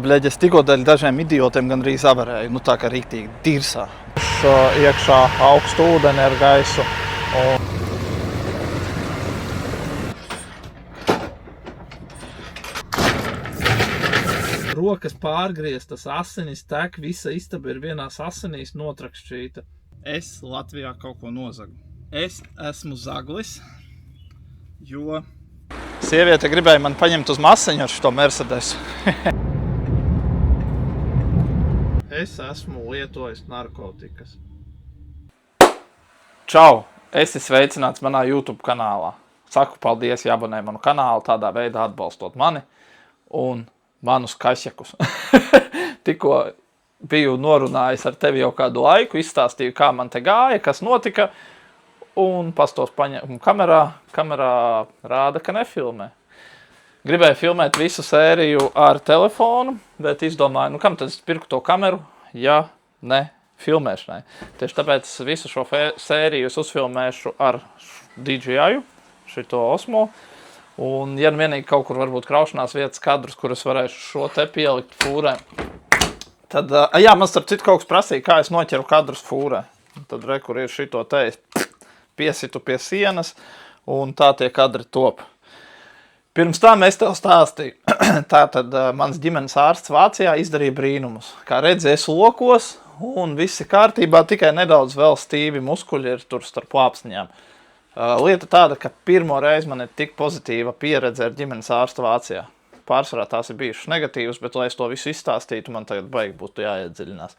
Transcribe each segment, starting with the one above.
Bļeģ, es tikko dēļ dažiem idiotiem gandrīz avarēju, nu tā kā rīktīgi dirsā. Iekšā augstu ūdeni ar gaisu. Rokas pārgrieztas, asinis tek, visa istaba ir vienās asinīs notrakšķīta. Es Latvijā kaut ko nozagu. Es esmu zaglis, jo sieviete gribēja man paņemt uz masiņu ar šo Mercedesu. Es esmu lietojis narkotikas. Čau! Esi sveicināts manā YouTube kanālā. Saku paldies, ja abonē manu kanālu, tādā veidā atbalstot mani un manus kašakus. Tikko biju norunājis ar tevi jau kādu laiku, izstāstīju, kā man te gāja, kas notika, un pastos paņēmu kamerā rāda, ka nefilmē. Gribēju filmēt visu sēriju ar telefonu, bet izdomāju, nu kam tad es pirku to kameru, ja ne filmēšanai. Tieši tāpēc visu šo sēriju es uzfilmēšu ar DJI, šito Osmo. Un ja vienīgi kaut kur varbūt kraušanās vietas kadrus, kur es varēšu šo te pielikt fūrē, tad, jā, man starp citu kaut kas prasīja, kā es noķeru kadrus fūrē. Tad re, kur ir šito te, es piesitu pie sienas, un tā tie kadri top. Pirms tam es tev stāstīju. Tātad mans ģimenes ārsts Vācijā izdarīja brīnumus. Kā redzi, es lokos, un viss ir kārtībā, tikai nedaudz vēl stīvi muskuļi ir tur starp plāpsniņām. Lieta tāda, ka pirmo reizi man ir tik pozitīva pieredze ar ģimenes ārstu Vācijā. Pārsvarā tās ir bijušas negatīvas, bet, lai es to visu izstāstītu, man tagad baigi būtu jāiedziļinās.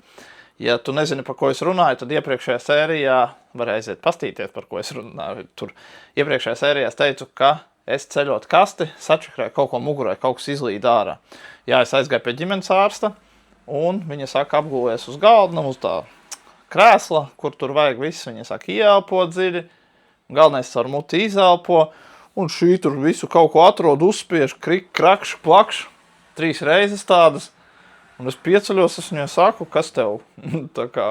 Ja tu nezini, par ko es runāju, tad iepriekšējā sērijā var aiziet pastīties, par ko es runāju. Tur iepriekšējā sērijā es teicu, ka es ceļot kasti, sačakrēju kaut ko mugurē, kaut kas izlīd ārā. Jā, es aizgāju pie ģimenes ārsta, un viņa saka apgulēs uz galda, nu, uz tā krēsla, kur tur vajag viss. Viņa saka ieelpot dziļi, galvenais caur muti izelpo, un šī tur visu kaut ko atrod, uzspiež, krik, krakš, plakš, 3 reizes tādas. Un es pieceļos, es viņai saku, kas tev? Tā kā,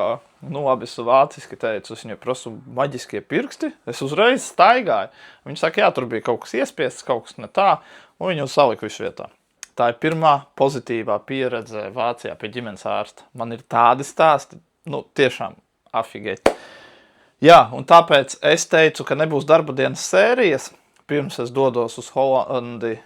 nu labi, es vāciski teicu, es viņai prasu maģiskie pirksti, es uzreiz staigāju. Viņa saka, jā, tur bija kaut kas iespiests, kaut kas ne tā, un viņa salika visu vietā. Tā ir pirmā pozitīvā pieredze Vācijā pie ģimenes ārsta. Man ir tādi stāsti, nu tiešām afigēt. Jā, un tāpēc es teicu, ka nebūs darba dienas sērijas, pirms es dodos uz Holandi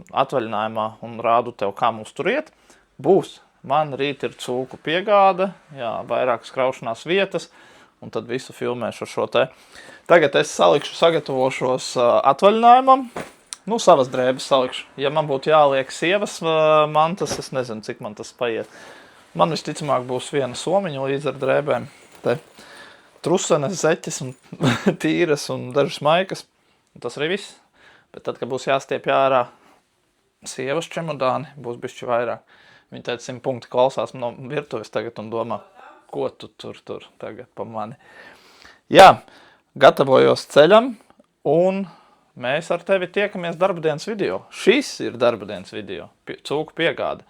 atvaļinājumā un rādu tev, kā mums tur iet. Būs. Man rīt ir cūku piegāde, jā, vairākas kraušanās vietas, un tad visu filmēšu šo te. Tagad es sagatavošos atvaļinājumam, nu, savas drēbes salikšu. Ja man būtu jāliek sievas mantas, es nezinu, cik man tas paiet. Man visticamāk būs viena somiņa līdz ar drēbēm. Te trusenes, zeķes un tīras un dažas maikas. Un tas arī viss. Bet tad, kad būs jāstiepj ārā sievas čemodāni, būs bišķi vairāk. Viņa teica, 100 punkti klausās no virtuves tagad un domā, ko tu tur tagad pa mani. Jā, gatavojos ceļam un mēs ar tevi tiekamies darba dienas video. Šis ir darba dienas video, cūku piegāde.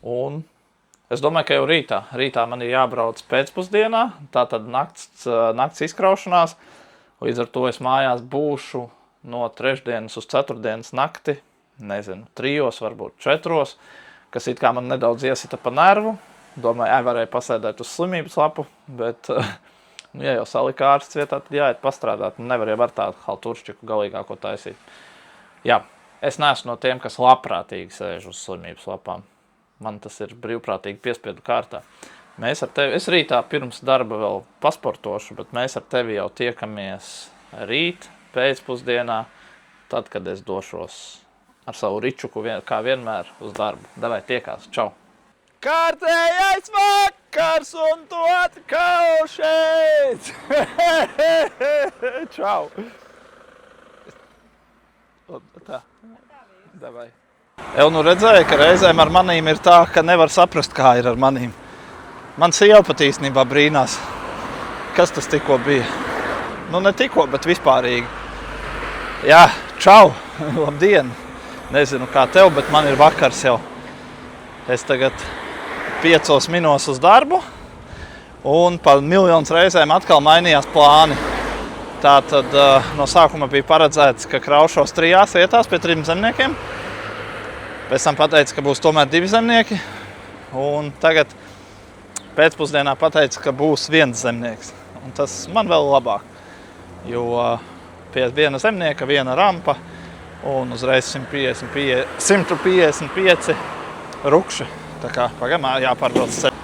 Un es domāju, ka jau rītā man ir jābrauc pēcpusdienā, tātad nakts izkraušanās. Līdz ar to es mājās būšu no trešdienas uz ceturtdienas nakti, nezinu, 3, varbūt 4, kas it kā man nedaudz iesita pa nervu. Domāju, varēju pasēdēt uz slimības lapu, bet, nu, ja jau salika ārsts vietā, tad jāiet pastrādāt. Nu, nevar jau ar tādu halturšķiku galīgāko taisīt. Jā, es neesmu no tiem, kas labprātīgi sēž uz slimības lapām. Man tas ir brīvprātīgi piespiedu kārtā. Mēs ar tevi, es rītā pirms darba vēl pasportošu, bet mēs ar tevi jau tiekamies rīt, pēcpusdienā, tad, kad es došos ar savu ričuku, kā vienmēr, uz darbu. Davai, tiekās. Čau! Kārtējais vakars un tu atkal šeit! Čau! Tā. Davai. Jau nu redzēju, ka reizēm ar manīm ir tā, ka nevar saprast, kā ir ar manīm. Man sieva pat īstenībā brīnās. Kas tas tikko bija? Nu, ne tikko, bet vispārīgi. Jā, čau! Labdien! Nezinu, kā tev, bet man ir vakars jau. Es tagad 5 minos uz darbu, un pa miljonus reizēm atkal mainījās plāni. Tātad no sākuma bija paredzēts, ka kraušos 3 vietās pie 3 zemniekiem. Pēc tam pateica, ka būs tomēr 2 zemnieki. un tagad pēcpusdienā pateica, ka būs viens zemnieks. Un tas man vēl labāk, jo pie viena zemnieka, viena rampa un uzreiz 155 rukši. Tā kā pagamā jāpārbrauc ceļu.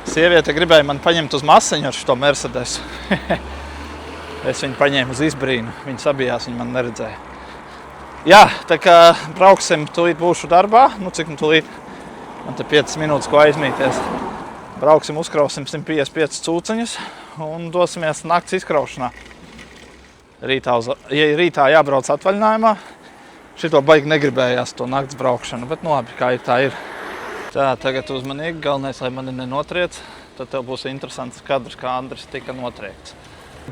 Sieviete gribēja man paņemt uz masiņu ar šito Mercedesu. Es viņu paņēmu uz izbrīnu. Viņa sabijās, viņa man neredzēja. Jā, tā kā brauksim, tūlīt būšu darbā. Nu, cik nu tūlīt? Man te 5 minūtes, ko aizmīties. Brauksim, uzkrausim 155 cūceņus un dosimies nakts izkraušanā. Rītā jābrauc atvaļinājumā. Šito baigi negribējās, to nakts braukšanu, bet nu labi, kā ir, tā ir. Tā, tagad uzmanīgi, galvenais, lai mani nenotriec. Tad tev būs interesants kadrs, kā Andris tika notriekts.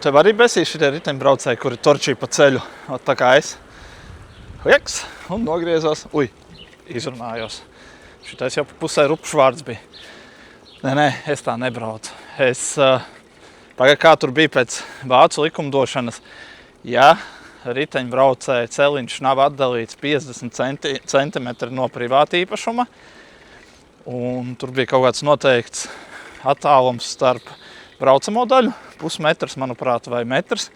Tev arī besīs šitie riteņbraucēji, kuri torčīja pa ceļu, tā kā es. Lieks, un nogriezos. Ui, izrunājos. Šitais jau pusē rupšs vārds bija. Nē, es tā nebraucu. Pagaid, kā tur bija pēc vācu likumdošanas, ja riteņbraucēja celiņš nav atdalīts 50 centimetri no privāta īpašuma, un tur bija kaut kāds noteikts attālums starp braucamo daļu, pusmetrs, manuprāt, vai metrs,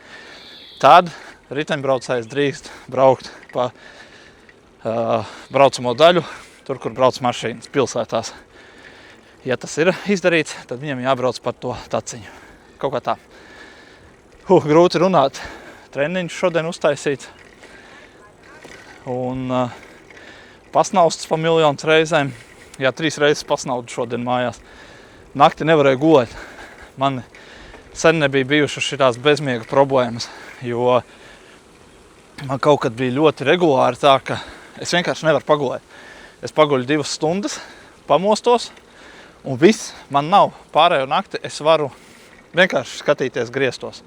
tad riteņbraucējs drīkst braukt pa braucamo daļu, tur, kur brauc mašīnas pilsētās. Ja tas ir izdarīts, tad viņam jābrauc par to taciņu. Kaut kā tā. Grūti runāt. Treniņš šodien uztaisīts. Un pasnausts pa miljonus reizēm. Jā, 3 reizes pasnaudu šodien mājās. Nakti nevarēju gulēt. Man sen nebija bijušas šitās bezmiega problēmas, jo man kaut kad bija ļoti regulāri tā, ka es vienkārši nevaru pagulēt. Es paguļu 2 stundas, pamostos, un viss, man nav pārējo nakti, es varu vienkārši skatīties griestos.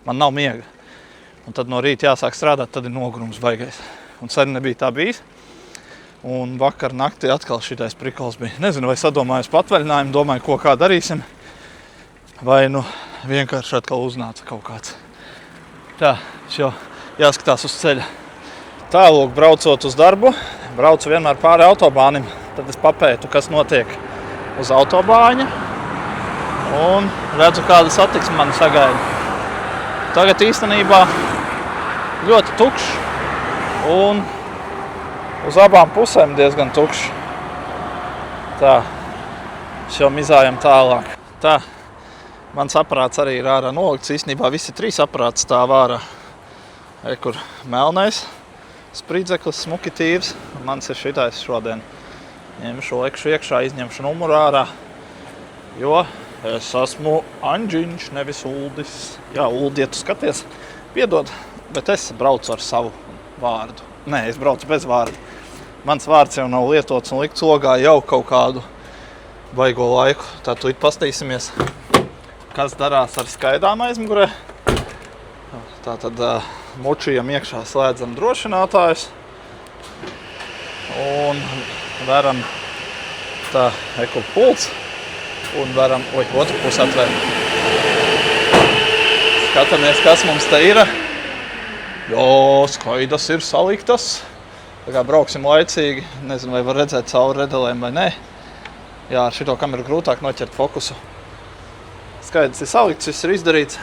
Man nav miega. Un tad no rīta jāsāk strādāt, tad ir nogurums baigais. Un sen nebija tā bijis. Un vakar naktī atkal šitais prikols bija. Nezinu, vai sadomājos pa atvaļinājumu, domāju, ko kā darīsim. Vai nu vienkārši atkal uznāca kaut kāds. Tā, jau jāskatās uz ceļa. Tālūk, braucot uz darbu, braucu vienmēr pāri autobānim. Tad es papētu, kas notiek uz autobāņa. Un redzu, kāda satiksme mani sagaida. Tagad īstenībā ļoti tukšs un uz abām pusēm diezgan tukšs. Tā, jau mizājam tālāk. Tā, mans aparāts arī ir ārā nolikts. Īstenībā visi 3 aparāti stāv ārā. Kur melnais spridzeklis, smuki tīrs. Mans ir šitais šodien. Ņemšu lekšu iekšā, izņemšu numuru ārā. Jo es esmu Anģiņš, nevis Uldis. Jā, Uldi, ja tu skaties, piedod, bet es braucu ar savu vārdu. Nē, es braucu bez vārdu. Mans vārds jau nav lietots un likts ogā jau kaut kādu baigo laiku. Tā tūlīt pastīsimies, kas darās ar skaidām aizmugurē. Tātad mučījam iekšā, slēdzam drošinātājus un veram tā pults un varam, otru pusi atvērt. Skatāmies, kas mums te ir. Jā, skaidas ir saliktas. Tā kā brauksim laicīgi. Nezinu, vai var redzēt cauri redelēm vai nē. Jā, ar šito kameru grūtāk noķert fokusu. Skaidas ir salikts, viss ir izdarīts.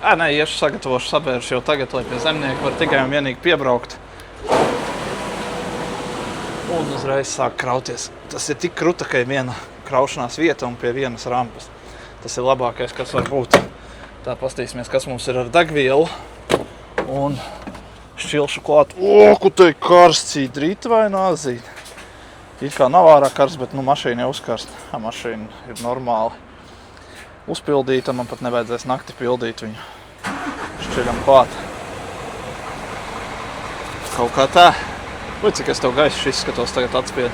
Nē, iešu sagatavošu, sabēršu jau tagad, lai pie zemnieka var tikai un vienīgi piebraukt. Un uzreiz sāk krauties. Tas ir tik kruta, ka ir viena kraušanās vieta un pie vienas rampas. Tas ir labākais, kas var būt. Tā pastīsimies, kas mums ir ar degvielu. Un šķilšu klāt. Ko te ir karsts, drīt vai nāzīt? It kā nav ārā karsts, bet mašīna jau uzkarst. Mašīna ir normāli uzpildīta, man pat nevajadzēs nakti pildīt viņu. Šķiļam klāt. Kaut kā tā. Vai cik es tev gaiši izskatos tagad atspied.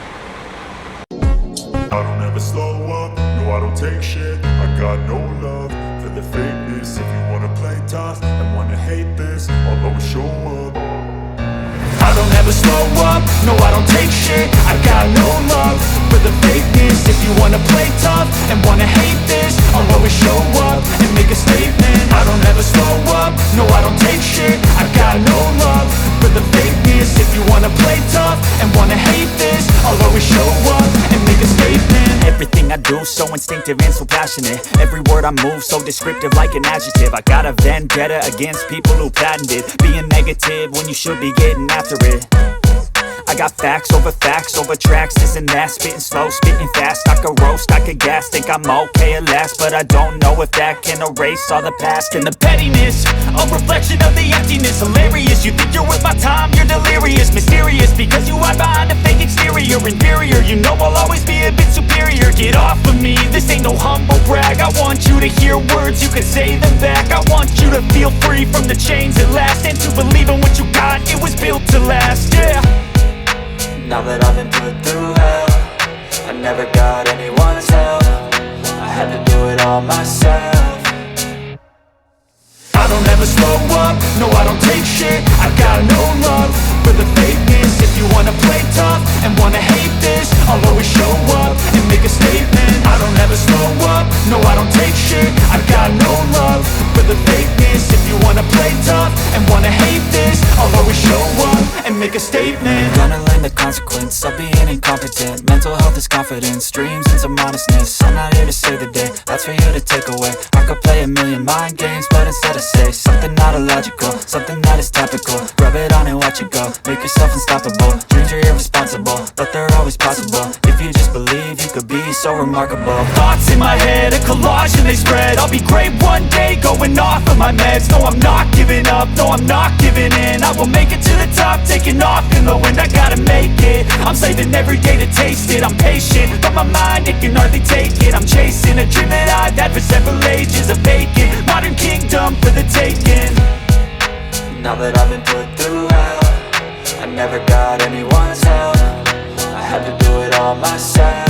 I don't ever slow up, no I don't take shit. I got no love for the fakeness. If you wanna play tough and wanna hate this, I'll always show up. I don't ever slow up, no I don't take shit. I got no love for the fakeness. If you wanna play tough and wanna hate this, I'll always show up and make a statement. I don't ever slow up, no I don't take shit. I got no love for the fakeness. If you wanna play tough and wanna hate this, I'll always show up and make a statement. everything I do so instinctive and so passionate. Every word I move so descriptive like an adjective. I got a vendetta against people who patented being negative when you should be getting after it. I got facts over tracks, this and that. Spitting slow, spitting fast, I could roast, I could gas. Think I'm okay at last, but I don't know if that can erase all the past. And the pettiness, a reflection of the emptiness. Hilarious, you think you're worth my time, you're delirious. Mysterious, because you hide behind a fake exterior. Inferior, you know I'll always be a bit superior. Get off of me, this ain't no humble brag. I want you to hear words, you can say them back. I want you to feel free from the chains at last, and to believe in what you got, it was built to last, yeah. Now that I've been put through hell, I never got anyone's help. I had to do it all myself. I don't ever slow up, no I don't take shit. I got no love for the fakeness. If you wanna play tough and wanna hate this, I'll always show up and make a statement. I don't ever slow up, no I don't take shit. I got no love for the fakeness. If you wanna play tough and wanna hate this, I'll always show up and make a statement. Gonna learn the consequence of being incompetent. Mental health is confidence, dreams and some honestness. I'm not here to save the day, that's for you to take away. I could play a million mind games, but instead I say something not illogical, something that is topical. Rub it on and watch it go, make yourself unstoppable. Dreams are irresponsible, but they're always possible. If you just believe, you could be so remarkable. Thoughts in my head, a collage and they spread. I'll be great one day, going off of my meds. No, I'm not giving up, no, I'm not giving in. I will make it to the top, taking off in the wind. I gotta make it, I'm saving every day to taste it. I'm patient, but my mind, it can hardly take it. I'm chasing a dream that I've had for several ages. A vacant, modern kingdom for the taking. Now that I've been put through hell, I never got anyone's help. I had to do it all myself.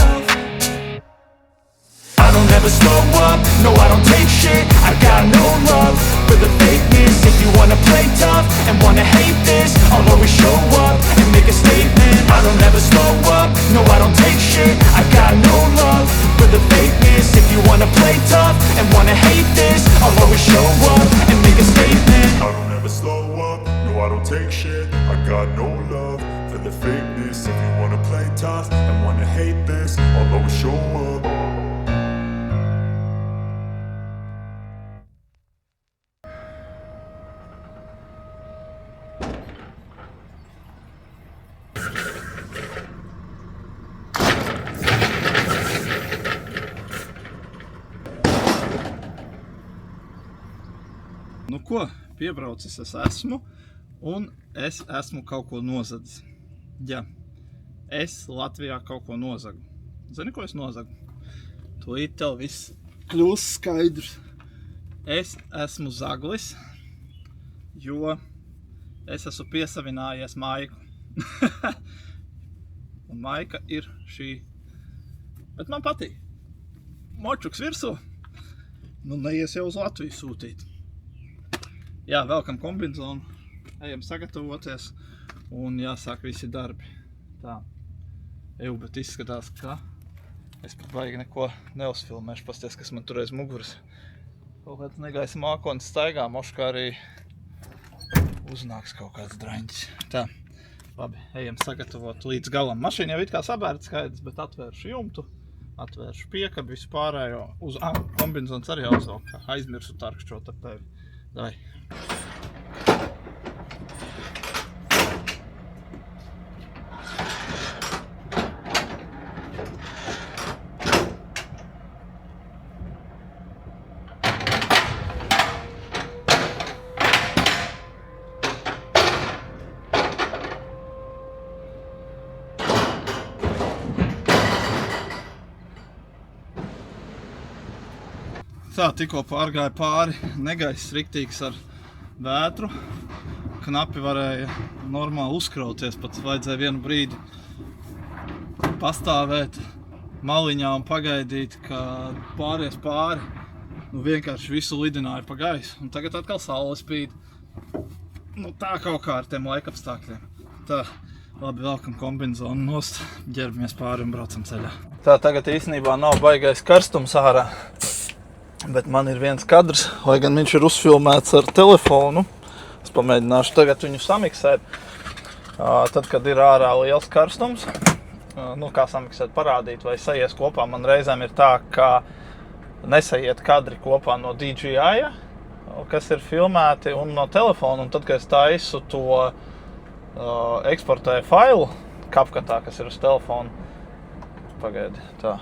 I don't ever slow up, no I don't take shit. I got no love for the fakeness. If you wanna play tough and wanna hate this, I'll always show up and make a statement. I don't ever slow up, no I don't take shit. I got no love for the fakeness. If you wanna play tough and wanna hate this, I'll always show up and make a statement. I don't ever slow up, no I don't take shit. I got no love for the fakeness. If you wanna play tough and wanna hate this, I'll always show up. Nu ko, piebraucis es esmu, un es esmu kaut ko nozadzis. Jā, es Latvijā kaut ko nozagu. Zini, ko es nozagu? Tūlīt tev viss kļūs skaidrs. Es esmu zaglis, jo es esmu piesavinājies Maiku. Un Maika ir šī, bet man patīk. Močuks virsū, nu neies jau uz Latviju sūtīt. Jā, velkam kombinzonu, ejam sagatavoties un jāsāk visi darbi. Tā, bet izskatās, ka es pat baigi neko neuzfilmēšu. Pasties, kas man tur aiz muguras. Kaut kāds negaisa mākonis staigā, moškā arī uznāks kaut kāds draņķis. Tā, labi, ejam sagatavot līdz galam. Mašīna jau it kā sabērta skaidrs, bet atvēršu jumtu, atvēršu piekabi, visu pārējo. Kombinzons arī jāuzvelk, aizmirsu tarkšķot ar tevi. Davai. Tā, tikko pārgāja pāri, negaiss riktīgs ar vētru. Knapi varēja normāli uzkrauties, pat vajadzēja vienu brīdi pastāvēt maliņā un pagaidīt, ka pāries pāri. Nu, vienkārši visu lidināja pa gaisu, un tagad atkal saule spīd. Nu, tā kaut kā ar tiem laikapstākļiem. Tā, labi, velkam kombinzonu nost, ģērbamies pāri un braucam ceļā. Tā, tagad īstenībā nav baigais karstums ārā. Bet man ir viens kadrs, lai gan viņš ir uzfilmēts ar telefonu. Es pamēģināšu tagad viņu samiksēt. Tad, kad ir ārā liels karstums, kā samiksēt, parādīt, vai sajies kopā. Man reizēm ir tā, ka nesaiet kadri kopā no DJI, kas ir filmēti, un no telefona, un tad, kad es taisu to eksportēju failu CapCutā, kas ir uz telefonu, pagaidi, tā.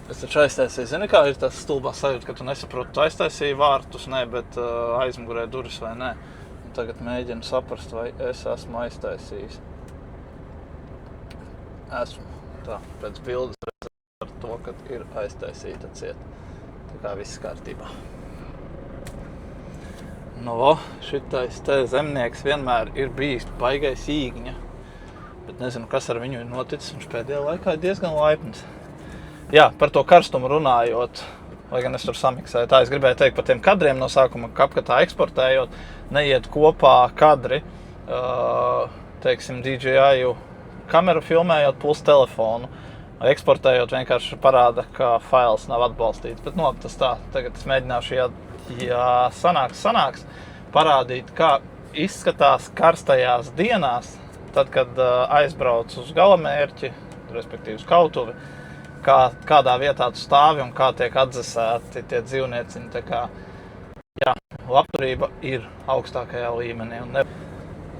Es taču aiztaisīju, zini, kā ir tas stulbā sajūta, ka tu nesaproti, tu aiztaisīji vārtus, ne, bet aizmugurē duris vai nē. Un tagad mēģinu saprast, vai es esmu aiztaisījis. Esmu tā, pēc bildes ar to, ka ir aiztaisīta ciet. Tā kā viss kārtībā. No, šitais te zemnieks vienmēr ir bijis baigais īgņa. Bet nezinu, kas ar viņu ir noticis, viņš pēdējā laikā ir diezgan laipns. Jā, par to karstumu runājot, lai gan es tur samiksēju. Tā, es gribēju teikt par tiem kadriem no sākuma, CapCutā eksportējot, neiet kopā kadri, teiksim, DJI kameru filmējot plus telefonu. Eksportējot vienkārši parāda, ka fails nav atbalstīts. Bet tas tā, tagad es mēģināšu, ja sanāks, parādīt, kā izskatās karstajās dienās, tad, kad aizbrauc uz galamērķi, respektīvi uz kautuvi, kādā vietā tu stāvi un kā tiek atdzesēti tie dzīvnieciņi. Tā kā, jā, labturība ir augstākajā līmenī.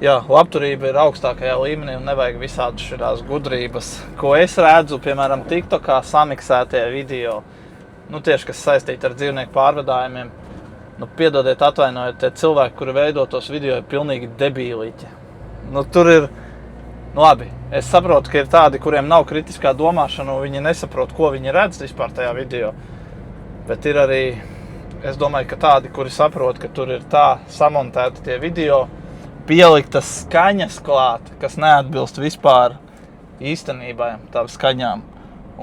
Labturība ir augstākajā līmenī un nevajag visādi šādās gudrības, ko es redzu, piemēram, TikTokā samiksētie video, tieši, kas saistīti ar dzīvnieku pārvadājumiem. Piedodiet, atvainojiet, tie cilvēki, kuri veido tos video, ir pilnīgi debīliķi. Tur ir, labi, es saprotu, ka ir tādi, kuriem nav kritiskā domāšana, un viņi nesaprot, ko viņi redz vispār tajā video. Bet ir arī, es domāju, ka tādi, kuri saprot, ka tur ir tā samontēti tie video, pieliktas skaņas klāt, kas neatbilst vispār īstenībai, tām skaņām.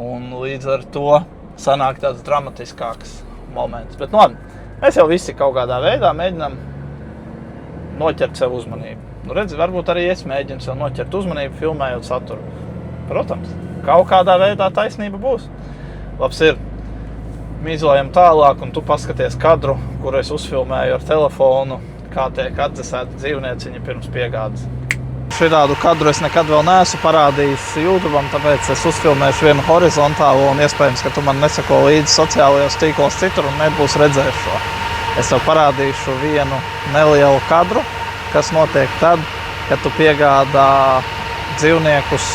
Un līdz ar to sanāk tāds dramatiskāks moments. Bet labi, mēs jau visi kaut kādā veidā mēģinām noķert sev uzmanību. Redzi, varbūt arī es mēģinu sev noķert uzmanību, filmējot saturu. Protams, kaut kādā veidā taisnība būs. Labs ir, mīzojam tālāk, un tu paskaties kadru, kur es uzfilmēju ar telefonu, kā tiek atdzesēti dzīvnieciņi pirms piegādes. Šitādu kadru es nekad vēl neesmu parādījis YouTube'am, tāpēc es uzfilmēšu vienu horizontālo un iespējams, ka tu man nesako līdzi sociālajos tīklos citur un nebūs redzējis šo. Es tev parādīšu vienu nelielu kadru, kas notiek tad, kad tu piegādā dzīvniekus,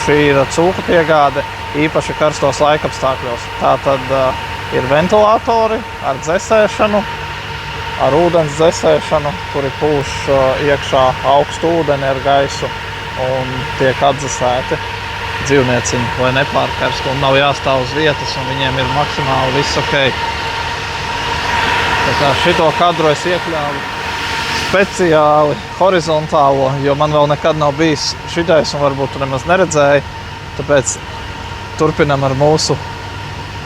šī ir cūku piegāde, īpaši karstos laikapstākļos. Tā tad ir ventilatori ar dzesēšanu, ar ūdens dzesēšanu, kuri pūš iekšā augstu ūdeni ar gaisu un tiek atdzesēti dzīvnieciņi, lai nepārkarst un nav jāstāv uz vietas un viņiem ir maksimāli viss ok. Tā kā šito kadru es iekļāvu speciāli horizontālo, jo man vēl nekad nav bijis šitais un varbūt tu nemaz neredzēji, tāpēc turpinam ar mūsu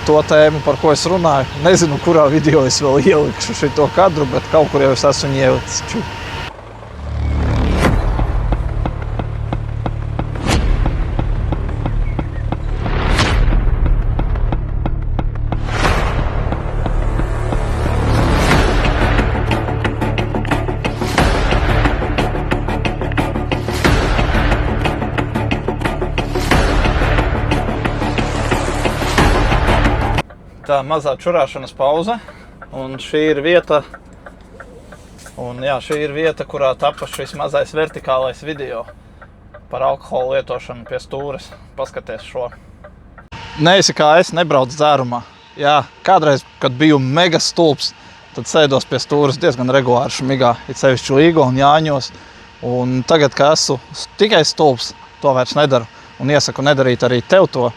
to tēmu, par ko es runāju. Nezinu, kurā video es vēl ielikšu šito kadru, bet kaut kur jau es esmu ielicis. Tā mazā čurāšanas pauze, un šī ir vieta, kurā tapa šis mazais vertikālais video par alkoholu lietošanu pie stūres. Paskaties šo. Neesi kā es, nebrauc dzērumā. Jā, kādreiz, kad biju mega stulbs, tad sēdos pie stūres diezgan regulāri šmigā, it sevišķi Līgo un Jāņos. Un tagad, kad esmu tikai stulbs, to vairs nedaru un iesaku nedarīt arī tev to.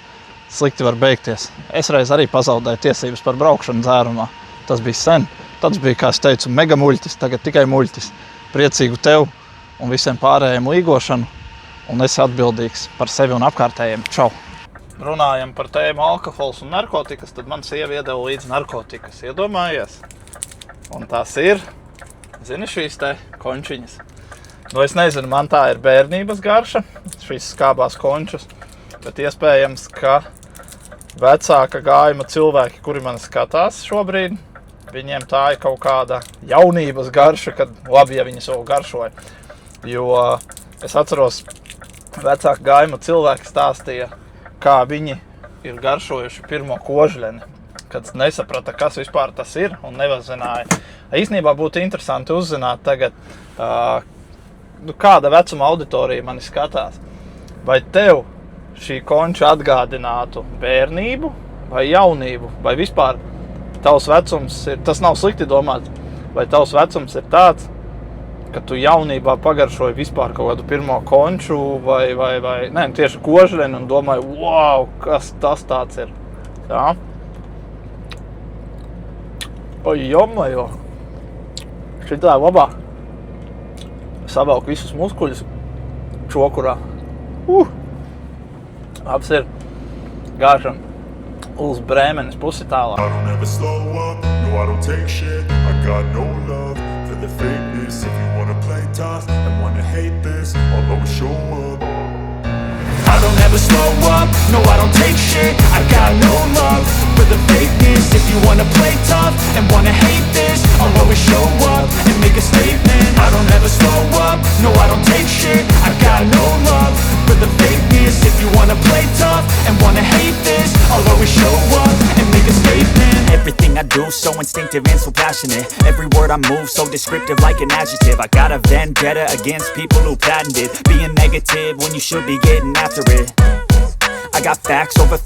Slikti var beigties. Es reiz arī pazaudēju tiesības par braukšanu dzērumā. Tas bija sen. Tas bija, kā es teicu, mega muļtis, tagad tikai muļtis. Priecīgu tev un visiem pārējiem līgošanu. Un esi atbildīgs par sevi un apkārtējiem. Čau! Runājam par tēmu alkohols un narkotikas, tad man sieva iedeva līdz narkotikas. Iedomājies? Un tās ir, zini, šīs te končiņas. Es nezinu, man tā ir bērnības garša, šīs skābās končas. Bet iespējams, ka vecāka gājuma cilvēki, kuri man skatās šobrīd, viņiem tā ir kaut kāda jaunības garša, kad labi, ja viņi savu garšoja. Jo es atceros vecāku gājumu cilvēki stāstīja, kā viņi ir garšojuši pirmo kožļeni, kad nesaprata, kas vispār tas ir un nevazināja. Īstenībā būtu interesanti uzzināt tagad, kāda vecuma auditorija mani skatās. Vai tev šī konča atgādinātu bērnību vai jaunību, vai vispār tavs vecums ir, tas nav slikti domāt, vai tavs vecums ir tāds, ka tu jaunībā pagaršoji vispār kaut kādu pirmo konču vai tieši kožļeni un domāji, wow, kas tas tāds ir. Jā. Oi, jomajo. Šitā labā. Savalk visus muskuļus čokurā. Labs ir gāšana uz Brēmenes pusi tālāk. I don't ever slow up, no I don't take shit. I got no love for the fakeness. If you wanna play tough and wanna hate this, I'll always show up. I don't ever slow up, no I don't take shit. I got no love for the fakeness. If you wanna play tough and wanna hate this, I'll always show up and make a statement. I don't ever slow up, no I don't take shit. I got no love for the fakeness. If you wanna play tough and wanna hate this, I'll always show up and make a statement. Everything I do so instinctive and so passionate. Every word I move so descriptive like an adjective. I got a vendetta against people who patented being negative when you should be getting after it. I got facts over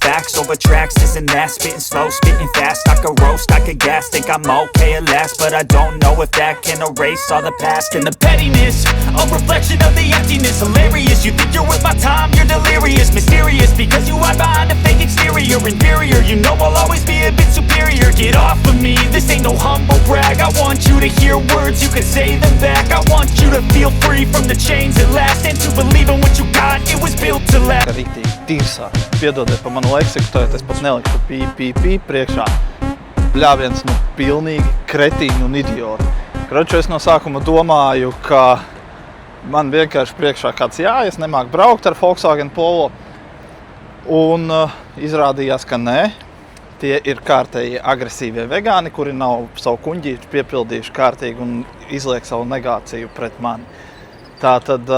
tracks, this and that. Spitting slow, spitting fast, I could roast, I could gas. Think I'm okay at last, but I don't know if that can erase all the past. And the pettiness, a reflection of the emptiness. Hilarious, you think you're worth my time, you're delirious. Mysterious, because you hide behind a fake exterior. Inferior, you know I'll always be a bit superior. Get off of me, this ain't no humble brag. I want you to hear words, you can say them back. I want you to feel free from the chains at last, and to believe in what you got, it was built to last. Rītīgi tīrsā. Piedodiet par manu leksiku, tad es pat nelikšu pī priekšā. Bļāviens pilnīgi kretīni un idioti. Kroču es no sākuma domāju, ka man vienkārši priekšā kāds es nemāku braukt ar Volkswagen Polo. Un izrādījās, ka nē. Tie ir kārtēji agresīvie vegāni, kuri nav savu kuņģīšu piepildījuši kārtīgi un izliek savu negāciju pret mani. Tātad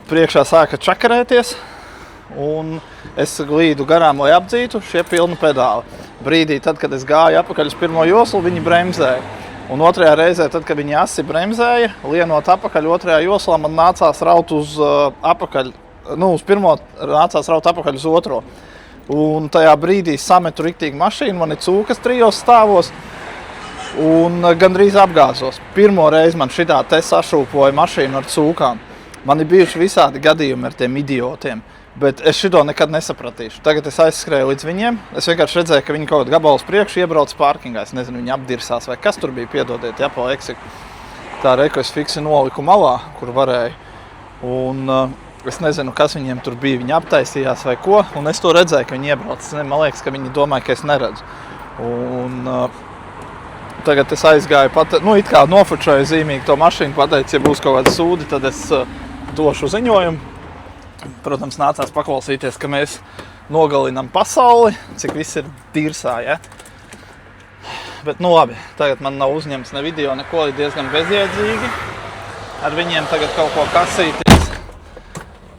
priekšā sāka čakarēties. Un es glīdu garām, lai apdzītu šie pilnu pedāli. Brīdī, tad, kad es gāju apakaļ uz pirmo joslu, viņi bremzēja. Un otrajā reizē, tad, kad viņi asi bremzēja, lienot apakaļ otrajā joslā, man nācās raut uz apakaļ, uz pirmo nācās raut apakaļ uz otro. Un tajā brīdī sametu riktīgi mašīnu, man ir cūkas 3 stāvos un gandrīz apgāzos. Pirmo reizi man šitā te sašūpoja mašīnu ar cūkām. Man ir bijuši visādi gadījumi ar tiem idiotiem. Bet es šito nekad nesapratīšu. Tagad es aizskrēju līdz viņiem. Es vienkārši redzēju, ka viņi kaut kādu gabalus priekšu iebrauc pārkingā. Es nezinu, viņi apdirsās vai kas tur bija, piedodiet, pa leksiku. Tā reiku es fiksi noliku malā, kur varēju. Un es nezinu, kas viņiem tur bija. Viņi aptaisījās vai ko. Un es to redzēju, ka viņi iebrauc. Man liekas, ka viņi domāja, ka es neredzu. Un tagad es aizgāju it kā nofučoju zīmīgi to mašīnu, pateicu, ja būs kaut kāds sūdi, tad es došu ziņojumu. Protams, nācās paklausīties, ka mēs nogalinām pasauli, cik viss ir tīrsā, ja? Bet, labi, tagad man nav uzņemts ne video, neko, ir diezgan bezjēdzīgi. Ar viņiem tagad kaut ko kasīties.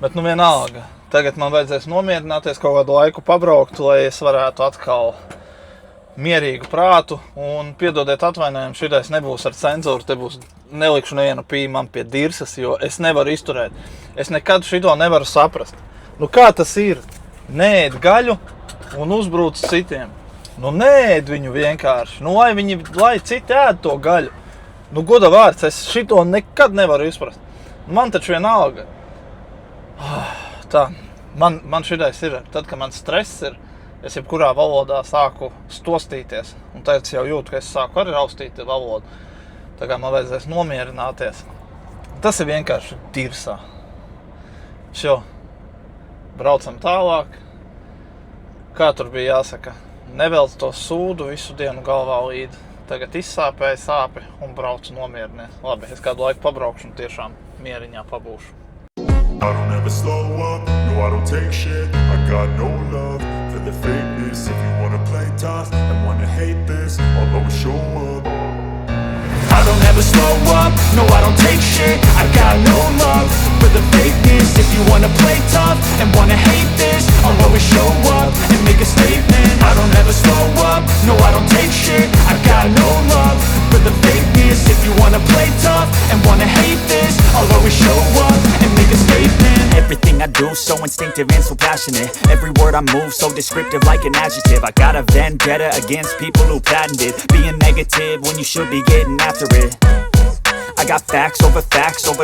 Bet, vienalga. Tagad man vajadzēs nomierināties, kaut kādu laiku pabraukt, lai es varētu atkal mierīgu prātu. Un piedodiet atvainojumu, šitais nebūs ar cenzūru, te būs nelikšu nevienu pīmam pie dirsas, jo es nevaru izturēt. Es nekad šito nevaru saprast. Kā tas ir? Neēd gaļu un uzbrūc citiem. Neēd viņu vienkārši. Lai citi ēd to gaļu. Goda vārds, es šito nekad nevaru izprast. Man taču vienalga. Tā, man šitais ir. Tad, kad man stress ir, es jebkurā valodā sāku stostīties. Un tagad es jau jūtu, ka es sāku arī raustīt valodu. Tā kā man vajadzēs nomierināties. Tas ir vienkārši tirsā. Braucam tālāk. Kā tur bija jāsaka? Nevelc to sūdu visu dienu galvā līdzi. Tagad izsāpēja sāpi un braucu nomierinies. Labi, es kādu laiku pabraukšu un tiešām mieriņā pabūšu. I don't ever slow up, no I don't take shit. I got no love for the fakeness. If you wanna play tough and wanna hate this, I'll always show up. I don't ever slow up, no I don't take shit. I got no love for the fakeness. If you wanna play tough and wanna hate this, I'll always show up and make a statement. I don't ever slow up, no I don't take shit. I got no love for the fakeness. If you wanna play tough and wanna hate this, I'll always show up and make a statement. Everything I do so instinctive and so passionate. Every word I move so descriptive like an adjective. I got a vendetta against people who patented being negative when you should be getting after it. I got facts over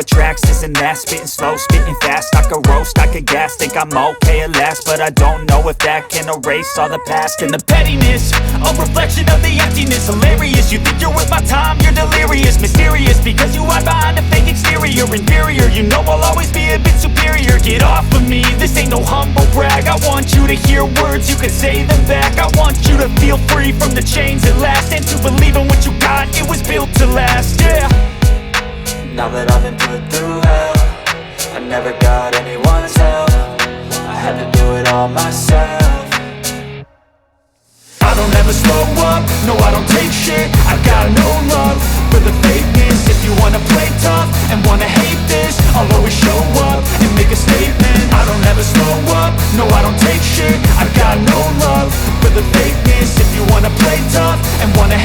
tracks, this and that. Spitting slow, spitting fast, I could roast, I could gas. Think I'm okay at last, but I don't know if that can erase all the past. And the pettiness, a reflection of the emptiness. Hilarious, you think you're worth my time, you're delirious. Mysterious, because you hide behind a fake exterior. Inferior, you know I'll always be a bit superior. Get off of me, this ain't no humble brag. I want you to hear words, you can say them back. I want you to feel free from the chains at last, and to believe in what you got, it was built to last, yeah. Now that I've been put through hell, I never got anyone's help. I had to do it all myself. I don't ever slow up, no I don't take shit. I got no love for the fakeness. If you wanna play tough and wanna hate this, I'll always show up and make a statement. I don't ever slow up, no I don't take shit. I got no love for the fakeness. If you wanna play tough and wanna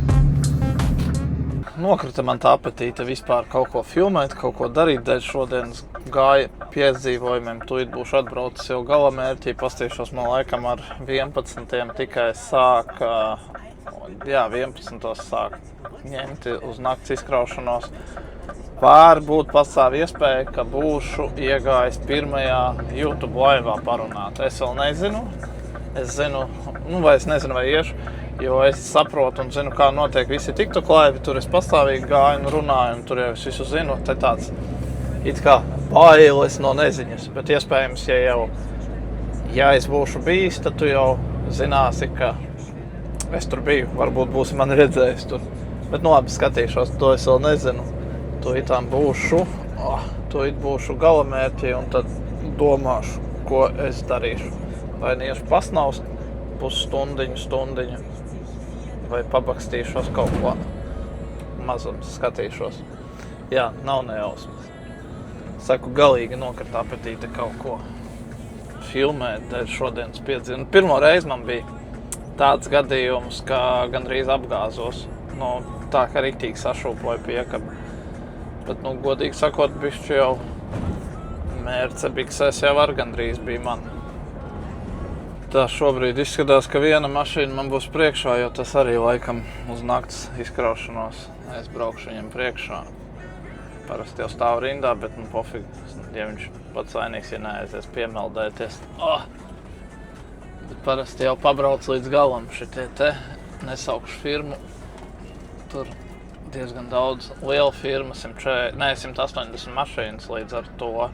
Nokrita man tā apetīte vispār kaut ko filmēt, kaut ko darīt, dēļ šodienas gāja piedzīvojumiem. Tūlīt būšu atbraucis jau galamērķī, pastīšos man laikam ar 11. tikai sāk, 11. sāk ņemt uz nakts izkraušanos. Varbūt pastāv iespēja, ka būšu iegājis pirmajā YouTube laivā parunāt. Es vēl nezinu, vai es nezinu, vai iešu. Jo es saprotu un zinu, kā notiek visi TikTok laivi, tur es pastāvīgi gāju un runāju, un tur jau es visu zinu, te tāds it kā bailes no neziņas, bet iespējams, ja es būšu bijis, tad tu jau zināsi, ka es tur biju, varbūt būsi mani redzējis tur, bet nu labi, skatīšos, to es vēl nezinu, tūlītām būšu galamērķi un tad domāšu, ko es darīšu, vai niešu pasnaust pusstundiņu, vai pabakstīšos kaut ko mazums, skatīšos. Jā, nav nejausmas. Saku, galīgi nokrita apetīte kaut ko filmēt dēļ šodienas piedzīvojumu. Pirmo reizi man bija tāds gadījums, ka gandrīz apgāzos. Tā kā riktīgi sašūpoja piekabi. Bet, godīgi sakot, bišķi jau mērcebiksēs jau ar gandrīz bija man. Tā šobrīd izskatās, ka viena mašīna man būs priekšā, jo tas arī laikam uz nakts izkraušanos. Es braukšu viņam priekšā. Parasti jau stāv rindā, bet pofīgi, ja viņš pats vainīgs, ja neaizies piemeldēties. Bet parasti jau pabrauc līdz galam šitie te, nesaukšu firmu. Tur diezgan daudz liela firma, 180 mašīnas līdz ar to.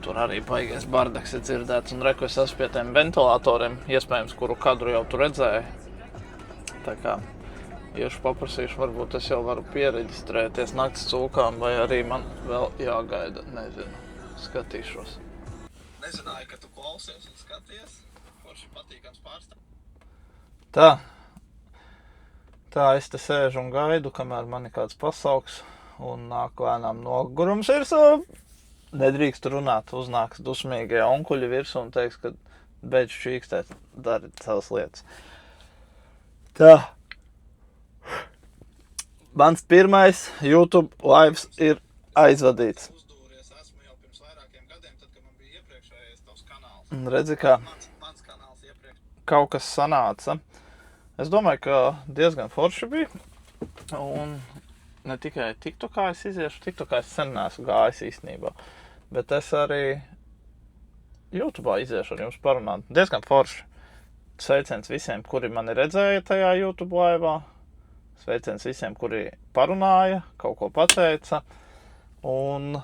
Tur arī baigais bardaks ir dzirdēts, un reku es esmu pie tiem ventilatoriem, iespējams, kuru kadru jau tu redzēji. Tā kā iešu paprasīšu, varbūt es jau varu piereģistrēties nakts cūkām, vai arī man vēl jāgaida, nezinu, skatīšos. Nezināju, ka tu klausies un skaties, forši patīkams pārstāv. Tā es te sēžu un gaidu, kamēr mani kāds pasauks, un nāk lēnām nogurums virsū. Nedrīkst runāt, uznāks dusmīgie onkuļi virsū un teiks, ka beidz čīkstēt, dari savas lietas. Tā. Mans pirmais YouTube lives ir aizvadīts. Esmu jau pirms vairākiem gadiem, tad, kad man bija iepriekšējais tavs kanāls. Redzi, kā mans kanāls iepriekš. Kaut kas sanāca. Es domāju, ka diezgan forši bija. Un ne tikai TikTokā es iziešu, TikTokā es sen neesmu gājis īstenībā. Bet es arī YouTube'ā iziešu ar jums parunāt. Diezgan forši. Sveiciens visiem, kuri mani redzēja tajā YouTube laivā. Sveiciens visiem, kuri parunāja, kaut ko pateica. Un,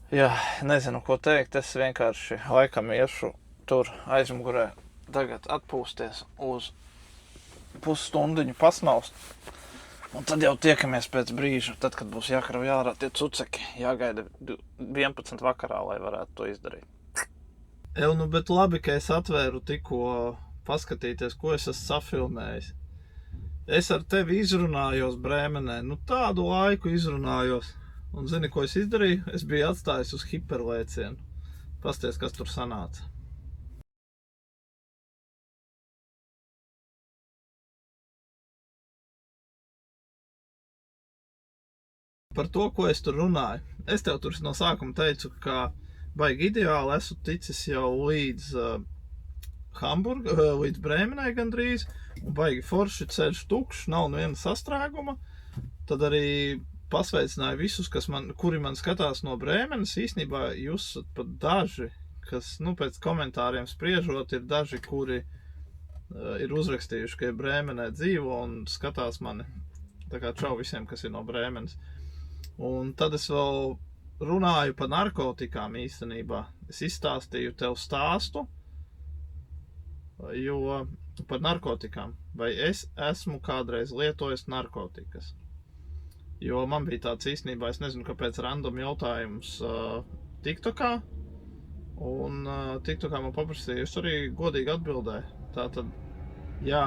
nezinu, ko teikt. Es vienkārši laikam iešu tur aizmugurē tagad atpūsties uz pusstundiņu pasmaust. Un tad jau tiekamies pēc brīža, tad, kad būs jākrauj ārā tie cuceki, jāgaida 11 vakarā, lai varētu to izdarīt. Bet labi, ka es atvēru tikko paskatīties, ko es esmu safilmējis. Es ar tevi izrunājos Brēmenē, tādu laiku izrunājos. Un zini, ko es izdarīju? Es biju atstājis uz hiperlēcienu. Pasties, kas tur sanāca. Par to, ko es tur runāju. Es tev tur no sākuma teicu, ka baigi ideāli esmu ticis jau līdz līdz Brēmenai gandrīz, un baigi forši ceļš tukšs, nav neviena sastrēguma. Tad arī pasveicināju visus, kuri man skatās no Brēmenes. Īstenībā jūs pat daži, kas, pēc komentāriem spriežot, ir daži, kuri ir uzrakstījuši, ka Brēmenē dzīvo un skatās mani. Tā kā čau visiem, kas ir no Brēmenes. Un tad es vēl runāju par narkotikām īstenībā. Es izstāstīju tev stāstu, jo par narkotikām. Vai es esmu kādreiz lietojis narkotikas? Jo man bija tāds īstenībā, es nezinu, kāpēc random jautājums TikTokā. Un TikTokā man paprasīja, es arī godīgi atbildēju. Tātad, jā,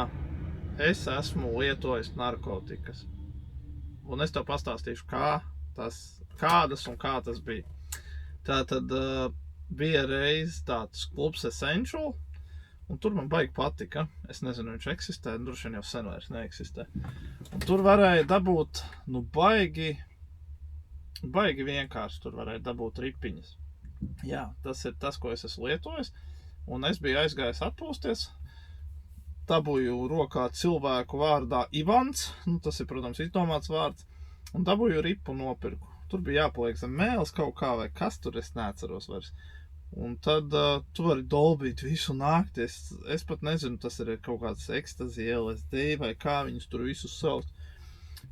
es esmu lietojis narkotikas. Un es tev pastāstīšu, kādas un kā tas bija. Tātad bija reiz tāds klubs Essential, un tur man baigi patika. Es nezinu, viņš eksistē, droši vien jau sen vairs neeksistē. Un tur varēja dabūt, baigi vienkārši tur varēja dabūt ripiņas. Jā, tas ir tas, ko es esmu lietojis. Un es biju aizgājis atpūsties. Dabūju rokā cilvēku vārdā Ivans, tas ir, protams, izdomāts vārds, un dabūju ripu nopirku. Tur bija jāpaliek zem mēles kaut kā, vai kas tur, es neatceros vairs. Un tad tu vari dolbīt visu nakti, es pat nezinu, tas ir kaut kāds ekstazi, LSD vai kā viņus tur visus sauc.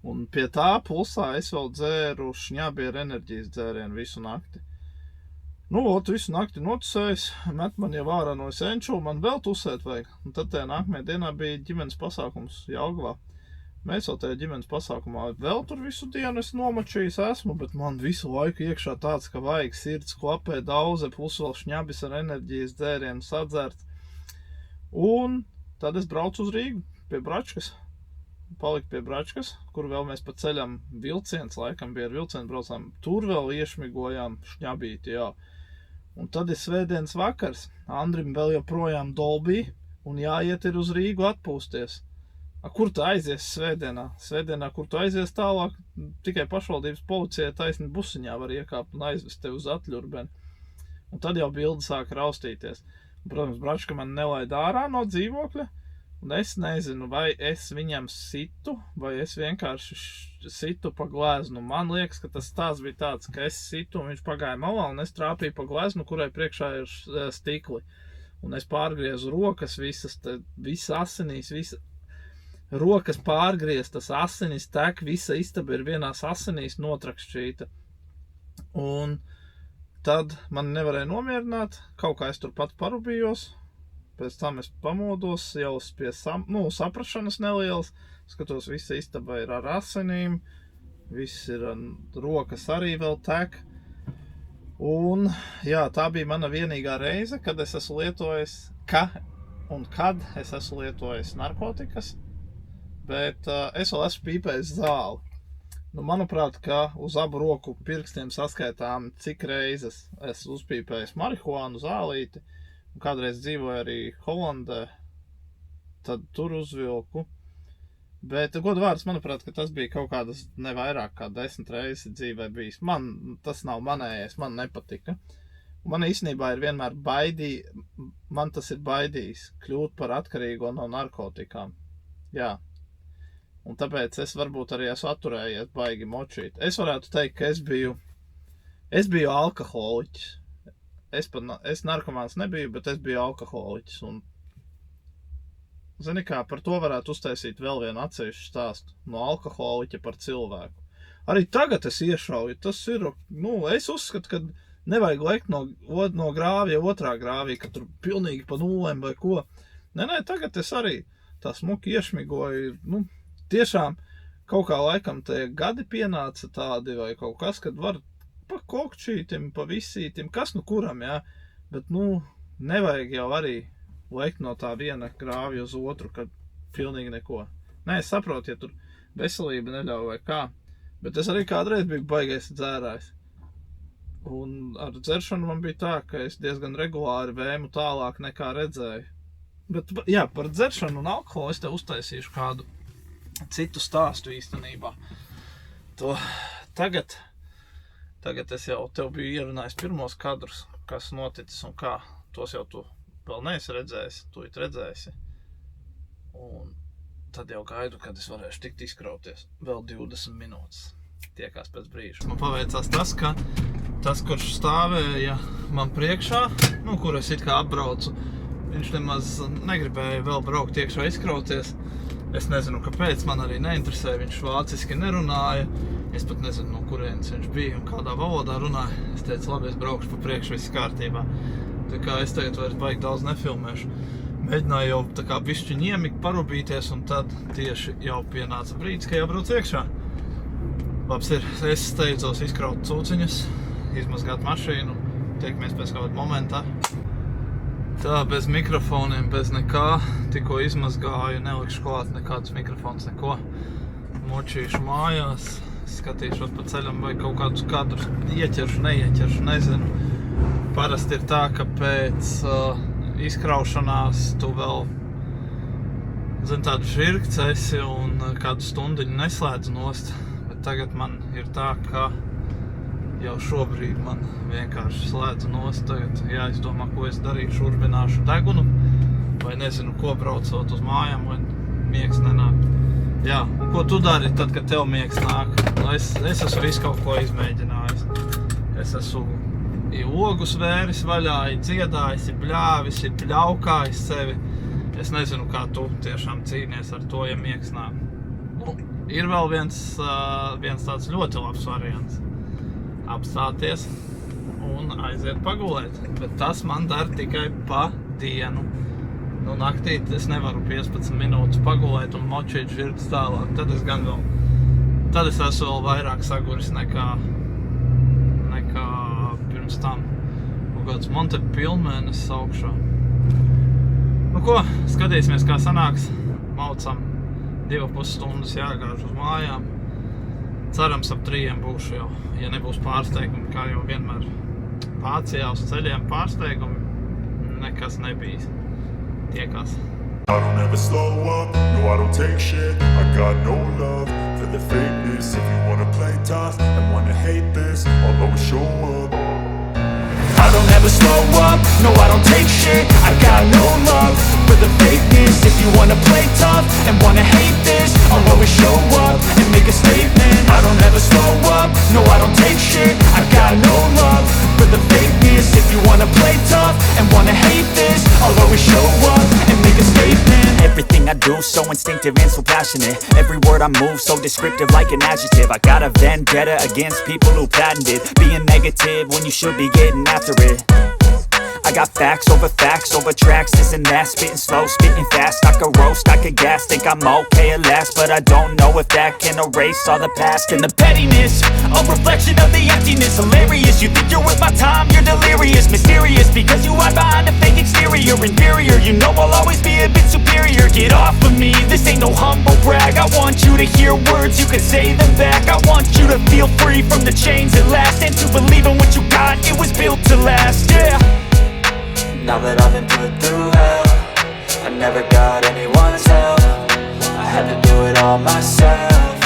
Un pie tā pulsā es vēl dzēru šņabieru enerģijas dzērienu visu nakti. Visu nakti notusējis, met man jau ārā no Essential, man vēl tusēt vajag. Un tad tajā nākamajā dienā bija ģimenes pasākums Jelgavā. Mēs vēl tajā ģimenes pasākumā vēl tur visu dienu es nomačījis esmu, bet man visu laiku iekšā tāds, ka vajag sirds klapē daudze, plus vēl šņabis ar enerģijas dzērienu sadzērt. Un tad es braucu uz Rīgu, pie Bračkas. Paliku pie Bračkas, kur vēl mēs pa ceļam vilciens, laikam bija ar vilcienu braucām. Tur vēl iešmigojām šņabīti, jā. Un tad ir svētdienas vakars. Andrim vēl joprojām dolbī un jāiet ir uz Rīgu atpūsties. Kur tu aizies svētdienā? Svētdienā, kur tu aizies tālāk, tikai pašvaldības policija taisni busiņā var iekāpt un aizvest tevi uz Atļurbeni. Un tad jau bildi sāk raustīties. Un, protams, Bračka man nelaida ārā no dzīvokļa, un es nezinu, vai es viņam situ, vai es vienkārši situ pa gleznu. Man liekas, ka tas stāsts bija tāds, ka es situ, un viņš pagāja malā, un es trāpīju pa gleznu, kurai priekšā ir stikli. Un es pārgriezu rokas, visas asinīs, rokas pārgrieztas, asinis tek, visa istaba ir vienās asinīs notrakšķīta. Un tad man nevarēja nomierināt, kaut kā es tur pat parubījos, pēc tam es pamodos, jau pie saprašanas nelielas, skatos, visa istaba ir ar asinīm, viss ir, rokas arī vēl tek. Un jā, tā bija mana vienīgā reize, kad es esmu lietojis, kad es esmu lietojis narkotikas. Bet es vēl esmu pīpējis zāli. Manuprāt, ka uz abu roku pirkstiem saskaitām, cik reizes es uzpīpējis marihuānu zālīti. Un kādreiz dzīvoju arī Holandē, tad tur uzvilku. Bet godvārds, manuprāt, ka tas bija kaut kādas ne vairāk kā 10 reizes dzīvē bijis. Tas nav manējais, man nepatika. Man īstenībā ir vienmēr man tas ir baidījis kļūt par atkarīgo no narkotikām. Jā. Un tāpēc es varbūt arī esmu atturējies baigi močīt. Es varētu teikt, ka es biju alkoholiķis. Es narkomāns nebiju, bet es biju alkoholiķis. Un, zini kā, par to varētu uztaisīt vēl vienu atsevišķu stāstu. No alkoholiķa par cilvēku. Arī tagad es iešauju. Tas ir, es uzskatu, ka nevajag lekt no grāvja otrā grāvī, ka tur pilnīgi pa nulēm vai ko. Nē, tagad es arī tā smuki iešmigoju, tiešām kaut kā laikam tie gadi pienāca tādi vai kaut kas, kad var pa kokčītim, pa visītim, kas kuram, jā, bet, nevajag jau arī lekt no tā viena grāvja uz otru, kad pilnīgi neko. Nē, es saprotu, ja tur veselība neļauj vai kā, Bet es arī kādreiz biju baigais dzērājs. Un ar dzeršanu man bija tā, ka es diezgan regulāri vēmu tālāk nekā redzēju. Bet, jā, par dzeršanu un alkoholu es te uztaisīšu kādu citu stāstu īstenībā. To tagad es jau tev biju ierunājis pirmos kadrus, kas noticis un kā. Tos jau tu vēl neesi redzējis, tu redzēsi. Un tad jau gaidu, kad es varēšu tikt izkrauties. Vēl 20 minūtes. Tiekās pēc brīža. Man paveicās tas, ka tas, kurš stāvēja man priekšā, kur es it kā apbraucu, viņš nemaz negribēja vēl braukt iekšā izkrauties. Es nezinu, kāpēc, man arī neinteresēja, viņš vāciski nerunāja. Es pat nezinu, no kurienes viņš bija un kādā valodā runāja. Es teicu, labi, es braukšu pa priekšu, viss kārtībā. Tā kā es tagad vairs baigi daudz nefilmēšu. Mēģināju jau tā kā bišķiņ iemigt, parūpīties, un tad tieši jau pienāca brīdis, ka jābrauc iekšā. Labs ir, es steidzos izkraut cūciņas, izmazgāt mašīnu, tiekamies pēc kāda momentā. Tā, bez mikrofoniem, bez nekā, tikko izmazgāju, nelikšu klāt nekādus mikrofons, neko. Močīšu mājās, skatīšos pa ceļam vai kaut kādus kadrus ieķeršu, nezinu. Parasti ir tā, ka pēc izkraušanās tu vēl, tādu žirgts esi un kādu stundiņu neslēdz nost. Bet tagad man ir tā, ka jau šobrīd man vienkārši slēdz nost. Tagad jāizdomā, ko es darīšu, urbināšu degunu, vai nezinu, ko braucot uz mājām, vai miegs nenāk. Jā, un ko tu dari tad, kad tev miegs nāk? Es esmu visu kaut ko izmēģinājis. Es esmu ogus vēris vaļā, dziedājis, bļāvis, bļaukājis sevi. Es nezinu, kā tu tiešām cīnies ar to, ja miegs nāk. Ir vēl viens tāds ļoti labs variants. Apstāties un aiziet pagulēt. Bet tas man dar tikai pa dienu. Naktī es nevaru 15 minūtes pagulēt un močīt žirgus tālāk. Tad es esmu vēl vairāk saguris nekā pirms tam. Kāds Montepilnmēnes augšā. Ko, skatīsimies, kā sanāks. Maucam 2,5 stundas jāgāž uz mājām. Cerams, ap 3 būšu jau, ja nebūs pārsteigumi, kā jau vienmēr. Vācijā uz ceļiem pārsteigumi nekas nebija. Tiekās. I don't ever slow up, no I don't take shit. I got no love for the fakeness. If you wanna play tough and wanna hate this, I'll always show up. I don't ever slow up, no I don't take shit. I got no love for the fakeness. If you wanna play tough and wanna hate this, I'll always show up and make a statement. I don't ever slow up, no I don't take shit. I got no love for the fakeness. If you wanna play tough and wanna hate this, I'll always show up and make a statement. Everything I do so instinctive and so passionate. Every word I move so descriptive like an adjective. I got a vendetta against people who patented being negative when you should be getting after it. I got facts over tracks, this and that. Spitting slow, spitting fast, I could roast, I could gas. Think I'm okay at last, but I don't know if that can erase all the past. And the pettiness, a reflection of the emptiness. Hilarious, you think you're worth my time, you're delirious. Mysterious, because you hide behind a fake exterior. Inferior, you know I'll always be a bit superior. Get off of me, this ain't no humble brag. I want you to hear words, you can say them back. I want you to feel free from the chains at last, and to believe in what you got, it was built to last, yeah. Now that I've been put through hell, I never got anyone's help. I had to do it all myself.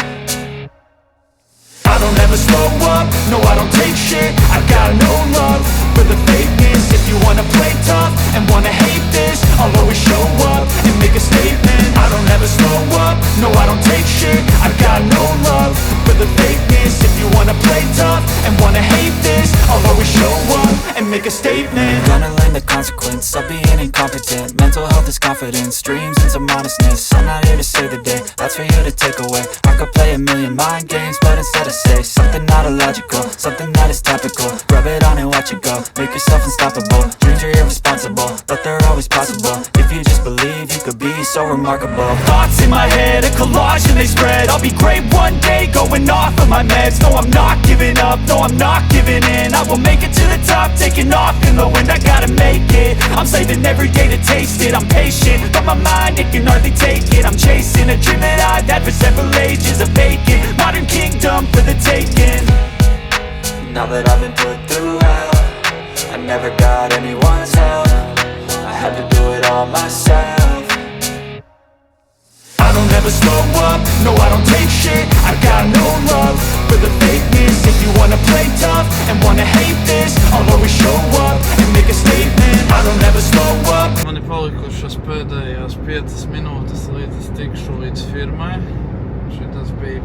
I don't ever slow up, no I don't take shit. I got no love for the fakeness. If you wanna play tough and wanna hate this, I'll always show up and make a statement. I don't ever slow up, no I don't take shit. I got no love for the fakeness. If you wanna play tough and wanna hate this, I'll always show up and make a statement. Gonna learn the consequence of being incompetent. Mental health is confidence, dreams and some honestness. I'm not here to save the day, that's for you to take away. I could play a million mind games, but instead I say something not illogical, something that is topical. Rub it on and watch it go, make yourself unstoppable. Dreams are irresponsible, but they're always possible. If you just believe, you could be so remarkable. Thoughts in my head, a collage and they spread. I'll be great one day, going off of my meds. No, I'm not giving up, no, I'm not giving in. I will make it to the top, taking taking off in the wind, I gotta make it. I'm saving every day to taste it. I'm patient, but my mind, it can hardly take it. I'm chasing a dream that I've had for several ages. A vacant, modern kingdom for the taking. Now that I've been put through hell, I never got anyone's help. I had to do it all myself. I don't ever slow up, no I don't take shit. I got no love for the fakeness. If you wanna play tough and wanna hate this, I'll always show up and make a statement. I don't ever slow up. Man ir palikušas pēdējās 5 minūtes līdz es tikšu līdz firmai. Šitas bija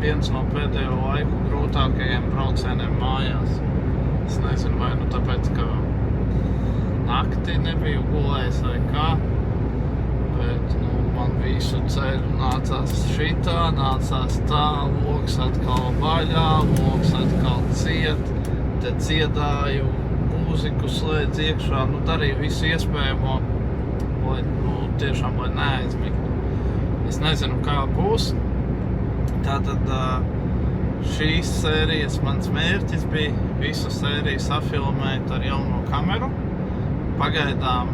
viens no pēdējo laiku grūtākajiem braucieniem mājās. Es nezinu, vai nu tāpēc, ka naktī nebiju gulējis vai kā, bet man visu ceļu nācās šitā, nācās tā, loks atkal vaļā, loks atkal ciet, te dziedāju, mūziku slēdz iekšā, darīju visu iespējamo, lai, tiešām, lai neaizmigtu. Es nezinu, kā būs. Tātad šīs sērijas mans mērķis bija visu sēriju safilmēt ar jauno kameru. Pagaidām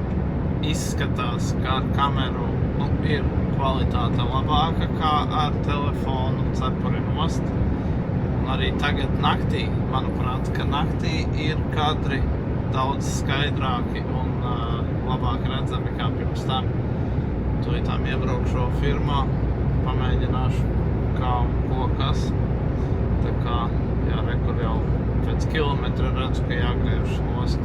izskatās, ka ar kameru ir kvalitāte labāka kā ar telefonu cepuri nost. Un arī tagad naktī, manuprāt, ka naktī ir kadri daudz skaidrāki un labāk redzami kā pirms tam. Tūlītām iebraukšu firmā, pamēģināšu kā un ko kas. Tā kā, jā, rekur jau pēc kilometra redzu, ka jāgriežas nost.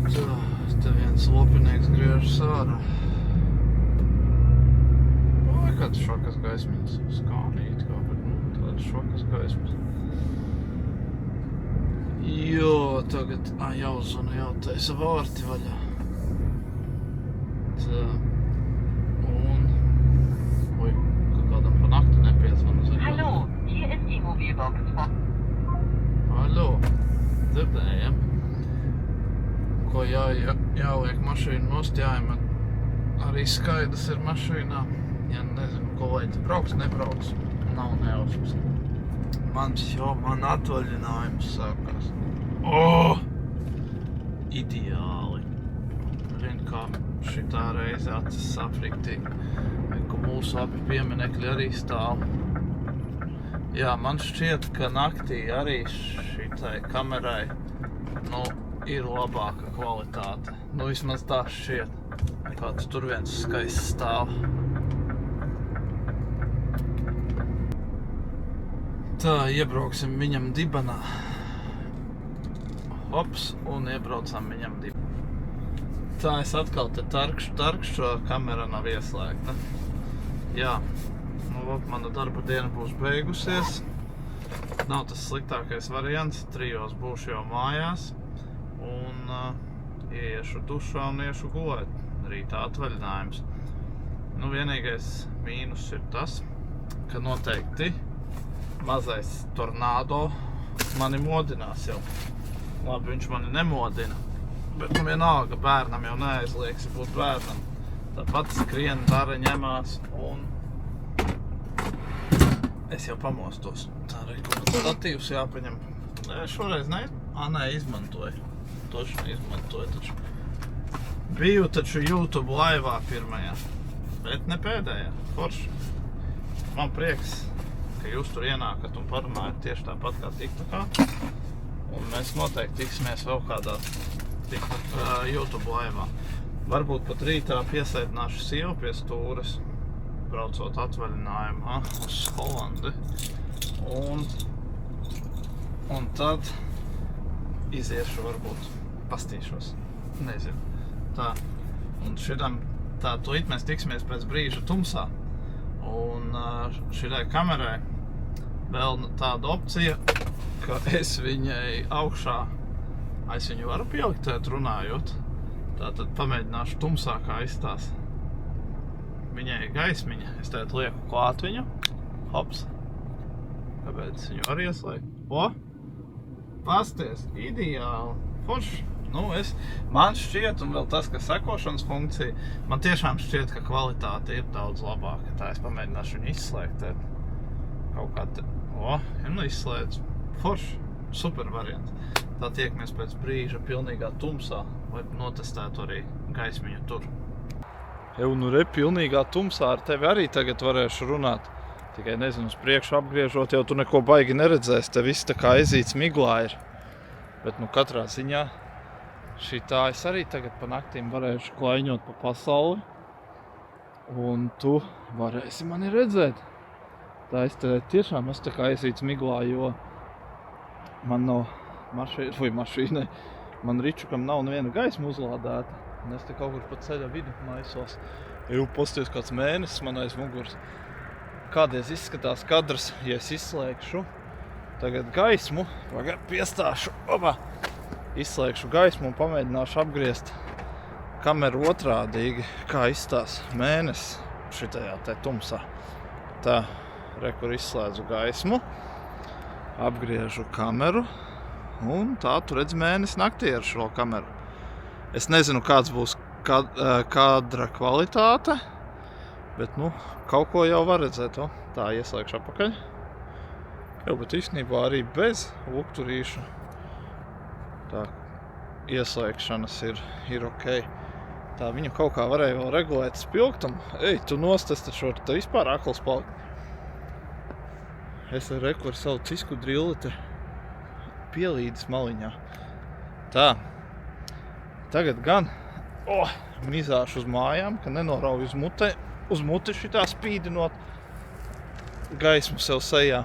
Tā, te viens lopinieks griežas ārā. Vai kāds šokas gaismiņas skanīt kā, bet tādas šokas gaismas. Jo, tagad jāuzvana, jātaisa vārti vaļā. Tā, un... Oi, ka kādam pa nakti nepiezvana. Hallo, hier ist die Mobilbox von... Hallo, dzirdējam. Ko jāliek mašīnu nost, jāiemet. Arī skaidrs ir mašīnā. Ja nezinu, ko lai te brauks, nebrauks. Nav nejausmas. Man atvaļinājums sākās. Ideāli. Zin, kā šitā reize acis sapriktīgi. Ka mūsu abi pieminekļi arī stāv. Jā, man šķiet, ka naktī arī šitai kamerai, ir labāka kvalitāte. Vismaz tā šķiet. Kāds tur viens skaists stāv. Tā, iebrauksim viņam dibenā. Hops, un iebraucam viņam dibenā. Tā, es atkal te tarkšu, kamera nav ieslēgta. Jā, mana darba diena būs beigusies. Nav tas sliktākais variants, 3 būšu jau mājās. Un iešu dušā un iešu gulēt. Rītā atvaļinājums. Vienīgais mīnus ir tas, ka noteikti mazais tornado mani modinās jau. Labi, viņš mani nemodina, bet vienalga bērnam jau neaizliegsi būt bērnam. Tāpat skrien, dara, ņemās un es jau pamostos. Tā arī statīvs jāpaņem. Šoreiz izmantoju. Toši izmantoju taču. Biju taču YouTube laivā pirmajā, bet ne pēdējā. Forši. Man prieks, ka jūs tur ienākat un parunājat tieši tāpat kā TikTokā. Un mēs noteikti tiksimies vēl kādā YouTube laivā. Varbūt pat rītā piesēdināšu sievu pie stūres, braucot atvaļinājumā uz Holandi. Un tad iziešu varbūt, pastīšos, nezinu. Tā, un tūlīt mēs tiksimies pēc brīža tumsā. Un šitai kamerai vēl tāda opcija, ka es viņai augšā, es viņu varu pieliktēt runājot. Tātad pamēģināšu tumsā, kā izstās. Viņai ir gaismiņa, es tēt lieku klāt viņu. Hops. Kāpēc viņu var ieslēgt? Pasties, ideāli, forši. Man šķiet, un vēl tas, ka sekošanas funkcija, man tiešām šķiet, ka kvalitāte ir daudz labāka. Tā es pamēģināšu viņu izslēgt. Kaut kā te, izslēdzu. Forši, super variants. Tā tiekamies pēc brīža pilnīgā tumsā, lai notestētu arī gaismiņu tur. Jau nu re, pilnīgā tumsā ar tevi arī tagad varēšu runāt. Tikai nezinu, uz priekšu apgriežot, jau tu neko baigi neredzēsi, te viss tā kā ezīts miglā ir. Bet nu katrā ziņā šitā es arī tagad pa naktīm varēšu klaiņot pa pasauli. Un tu varēsi mani redzēt. Tā es te tiešām esmu tā kā ezīts miglā, jo man nav mašīnai. Man ričukam nav neviena gaisma uzlādēta. Un es te kaut kur pa ceļa vidu maisos. Jau posties kāds mēnesis man aiz muguras. Kādreiz izskatās kadrs, ja es izslēgšu tagad gaismu, pagad piestāšu, izslēgšu gaismu un pamēģināšu apgriezt kameru otrādīgi, kā izstās mēnesis šitajā te tumsā. Tā, re, kur izslēdzu gaismu, apgriežu kameru un tā tu redz mēnesi naktī ar šo kameru. Es nezinu, kāds būs kadra kvalitāte, bet, nu, kaut ko jau var redzēt, tā ieslēgšu apakaļ. Jau, bet īstenībā arī bez lukturīšu tā ieslēgšanas ir ok. Tā viņu kaut kā varēja vēl regulēt spilgtam. Ej, tu nost, es taču varu te vispār akls palikt. Es ar reku ar savu cisku drilli te pielīdis maliņā. Tā, tagad gan mizāšu uz mājām, ka nenorauju uz muti šitā spīdinot gaismu sev sejā.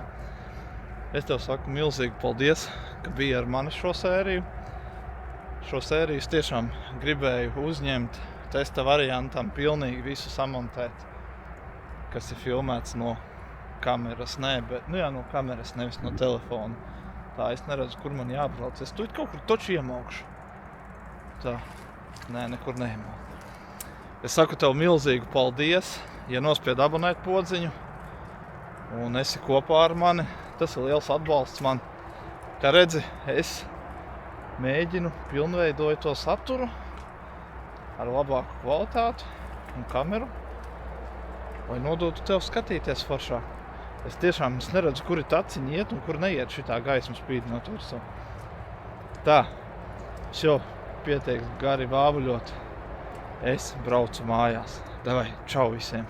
Es tev saku milzīgi paldies, ka biji ar mani šo sēriju. Šo sēriju es tiešām gribēju uzņemt testa variantam pilnīgi visu samontēt, kas ir filmēts no kameras, no kameras, nevis no telefona. Tā, es neredzu, kur man jābrauc. Es tuīt kaut kur toču iemaukšu. Tā, nekur neiemaukšu. Es saku tev milzīgu paldies, ja nospied abonēt podziņu un esi kopā ar mani. Tas ir liels atbalsts man. Kā redzi, es mēģinu pilnveidoju to saturu ar labāku kvalitāti un kameru, lai nodotu tev skatīties foršāk. Es tiešām neredzu, kuri taciņi iet un kur neiet šitā gaismu spīdinot virsū. Tā, es jau pietiek gari vāvuļot. Es braucu mājās. Davai, čau visiem!